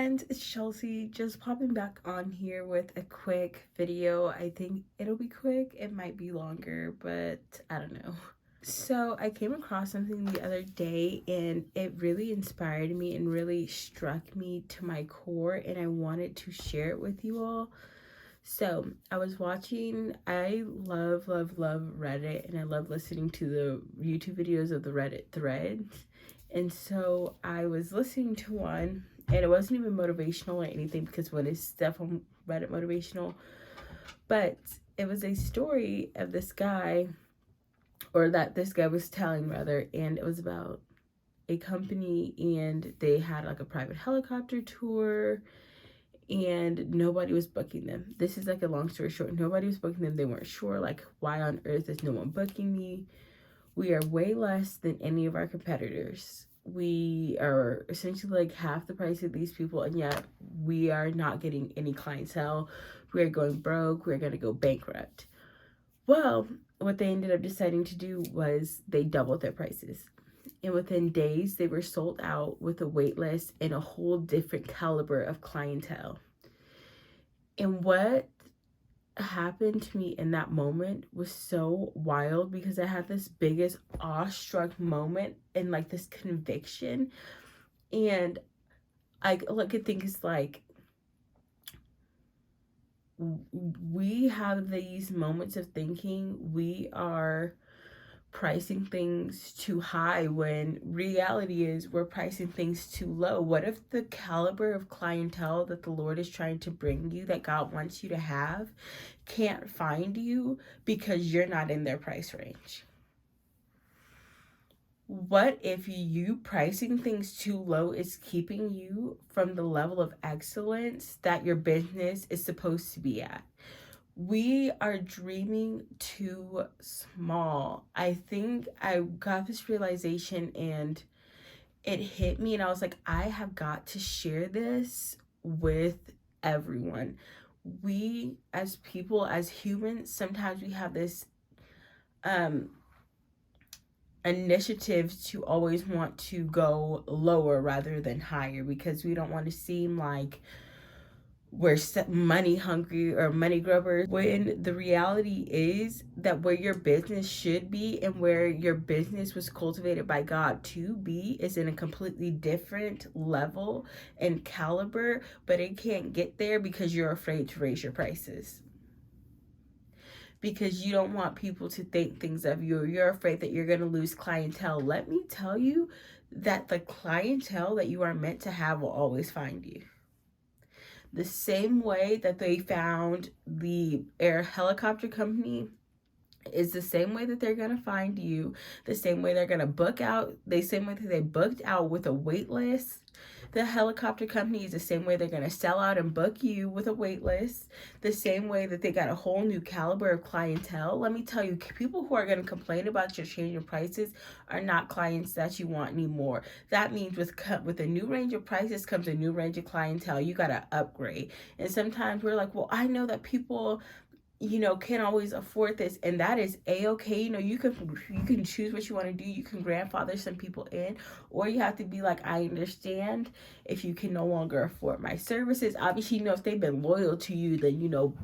friends, it's Chelsea, just popping back on here with a quick video. I think it'll be quick, it might be longer, but I don't know. So I came across something the other day and it really inspired me and really struck me to my core, and I wanted to share it with you all. So I was watching, I love Reddit, and I love listening to the YouTube videos of the Reddit threads. And so I was listening to one, and it wasn't even motivational or anything, because when it's stuff on Reddit motivational, but it was a story of this guy, or that this guy was telling rather, and it was about a company, and they had like a private helicopter tour, and nobody was booking them. This is like a long story short. Nobody was booking them. They weren't sure, like, why on earth is no one booking me? We are way less than any of our competitors. We are essentially like half the price of these people, and yet we are not getting any clientele. We are going broke. We're going to go bankrupt. Well, what they ended up deciding to do was they doubled their prices. And within days, they were sold out with a wait list and a whole different caliber of clientele. And what happened to me in that moment was so wild, because I had this biggest awestruck moment and like this conviction. And I look at things like, we have these moments of thinking we are pricing things too high, when reality is we're pricing things too low. What if the caliber of clientele that the Lord is trying to bring you, that God wants you to have, can't find you because you're not in their price range? What if you pricing things too low is keeping you from the level of excellence that your business is supposed to be at? We are dreaming too small. I think I got this realization and it hit me, and I was like, I have got to share this with everyone. We as people, as humans, sometimes we have this initiative to always want to go lower rather than higher, because we don't want to seem like we're money hungry or money grubbers, when the reality is that where your business should be and where your business was cultivated by God to be is in a completely different level and caliber, but it can't get there because you're afraid to raise your prices, because you don't want people to think things of you, or you're afraid that you're going to lose clientele. Let me tell you that the clientele that you are meant to have will always find you. The same way that they found the air helicopter company is the same way that they're going to find you. The same way they're going to book out. The same way that they booked out with a wait list. The helicopter company is the same way they're going to sell out and book you with a wait list. The same way that they got a whole new caliber of clientele. Let me tell you, people who are going to complain about your change in prices are not clients that you want anymore. That means with a new range of prices comes a new range of clientele. You got to upgrade. And sometimes we're like, well, I know that people can't always afford this, and that is a-okay. You can choose what you want to do. You can grandfather some people in, or you have to be like, I understand if you can no longer afford my services. Obviously, if they've been loyal to you, then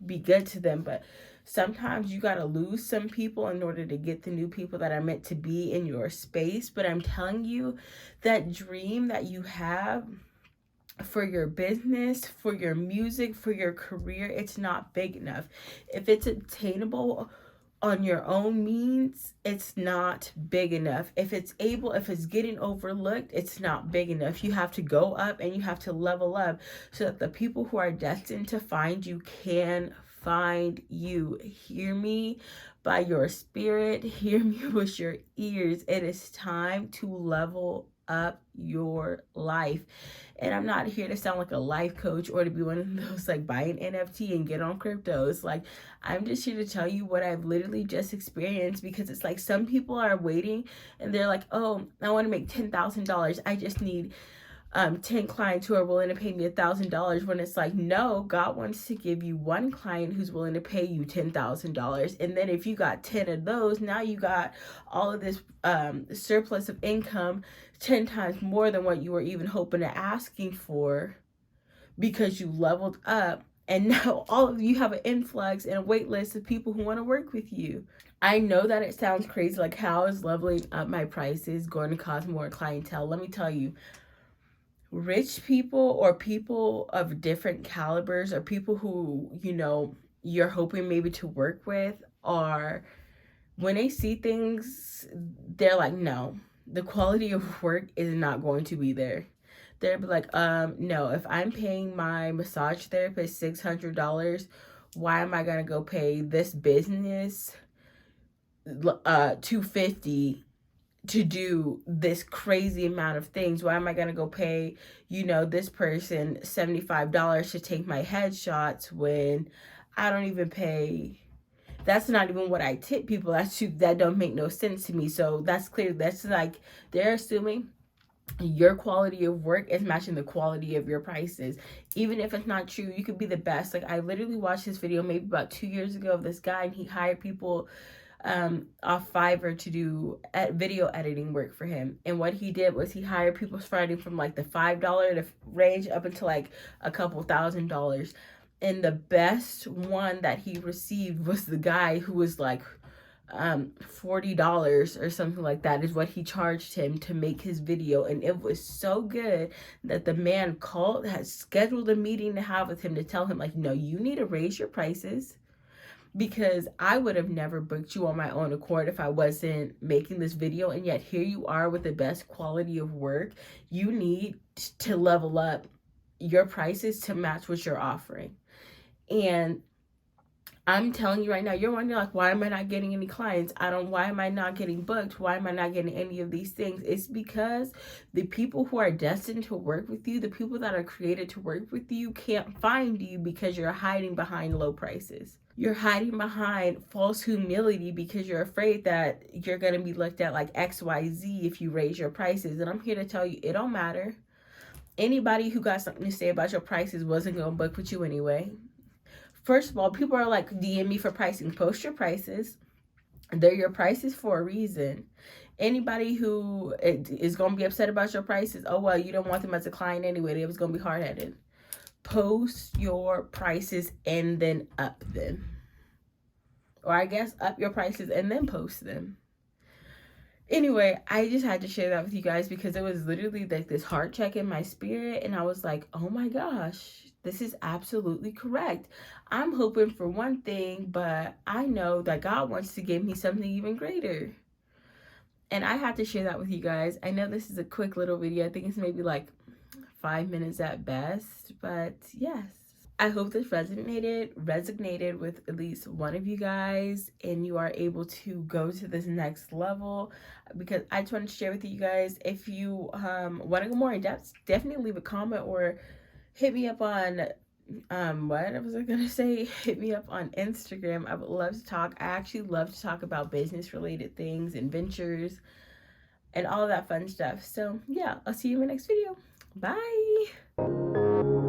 be good to them. But sometimes you got to lose some people in order to get the new people that are meant to be in your space. But I'm telling you, that dream that you have for your business, for your music, for your career, it's not big enough. If it's attainable on your own means, it's not big enough. If it's getting overlooked, it's not big enough. You have to go up and you have to level up so that the people who are destined to find you can find you. Hear me by your spirit, hear me with your ears. It is time to level up your life. And I'm not here to sound like a life coach or to be one of those like buy an NFT and get on cryptos. Like, I'm just here to tell you what I've literally just experienced, because it's like some people are waiting and they're like, oh, I want to make $10,000. I just need 10 clients who are willing to pay me $1,000, when it's like, no, God wants to give you one client who's willing to pay you $10,000. And then if you got 10 of those, now you got all of this surplus of income, 10 times more than what you were even hoping to asking for. because you leveled up, and now all of you have an influx and a wait list of people who want to work with you. I know that it sounds crazy, like how is leveling up my prices going to cause more clientele? Let me tell you, rich people or people of different calibers or people who, you know, you're hoping maybe to work with, are, when they see things, they're like, no, the quality of work is not going to be there. They'll be like, no, if I'm paying my massage therapist $600, why am I gonna go pay this business $250 to do this crazy amount of things? Why am I gonna go pay, you know, this person $75 to take my headshots when I don't even pay? That's not even what I tip people. That don't make no sense to me. So that's clear. That's like they're assuming your quality of work is matching the quality of your prices, even if it's not true. You could be the best. Like, I literally watched this video maybe about 2 years ago of this guy, and he hired people off Fiverr to do video editing work for him. And what he did was he hired people starting from like the $5 range up into like a couple $1,000. And the best one that he received was the guy who was like $40 or something like that is what he charged him to make his video. And it was so good that the man had scheduled a meeting to have with him to tell him, like, no, you need to raise your prices, because I would have never booked you on my own accord if I wasn't making this video. And yet here you are with the best quality of work. You need to level up your prices to match what you're offering. And I'm telling you right now, you're wondering, like, why am I not getting any clients? Why am I not getting booked? Why am I not getting any of these things? It's because the people who are destined to work with you, the people that are created to work with you, can't find you because you're hiding behind low prices. You're hiding behind false humility because you're afraid that you're going to be looked at like XYZ if you raise your prices. And I'm here to tell you, it don't matter. Anybody who got something to say about your prices wasn't going to book with you anyway. First of all, people are like, DM me for pricing. Post your prices. They're your prices for a reason. Anybody who is going to be upset about your prices, oh, well, you don't want them as a client anyway. They was going to be hard-headed. Post your prices and then up them. Or I guess up your prices and then post them. Anyway, I just had to share that with you guys because it was literally like this heart check in my spirit. And I was like, oh my gosh, this is absolutely correct. I'm hoping for one thing, but I know that God wants to give me something even greater. And I had to share that with you guys. I know this is a quick little video. I think it's maybe like 5 minutes at best, but yes. I hope this resonated with at least one of you guys, and you are able to go to this next level, because I just wanted to share with you guys. If you want to go more in depth, definitely leave a comment or hit me up on hit me up on Instagram. I would love to talk. I actually love to talk about business related things and ventures and all of that fun stuff. So yeah, I'll see you in my next video. Bye.